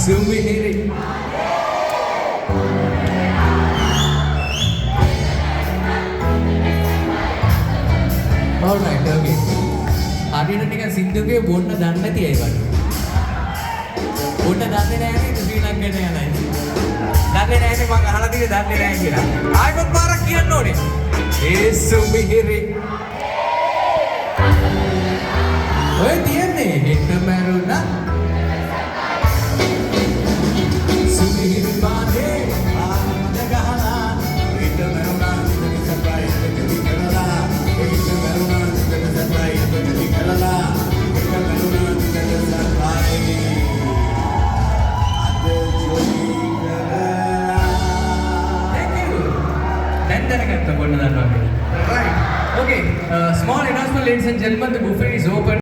සුමිහිරි alright okay හරියට නිකන් සින්දුවේ බොන්න දන්නේ නැති අය වගේ බොන්න දන්නේ නැහැ නේද ශ්‍රී ලංකාවට යනයි දන්නේ නැහැ මම අහලා තියෙන්නේ දන්නේ නැහැ කියලා ආයෙත් පාරක් කියන්න ඕනේ ඒ සුමිහිරි ඔය තියන්නේ හෙට මරුණා සුමිහිරි පානේ ආන්න ගහලා හෙට මරුණා ඉතින් සර්ප්‍රයිස් දෙකක් කරලා හෙට මරුණා ඉතින් සර්ප්‍රයිස් දෙකක් කරලා හෙට මරුණා ඉතින් සර්ප්‍රයිස් අද ජොලි කරලා thank you දැන් දැනගත්ත කොන්න දන්නවා right okay small announcement ladies and gentlemen the buffet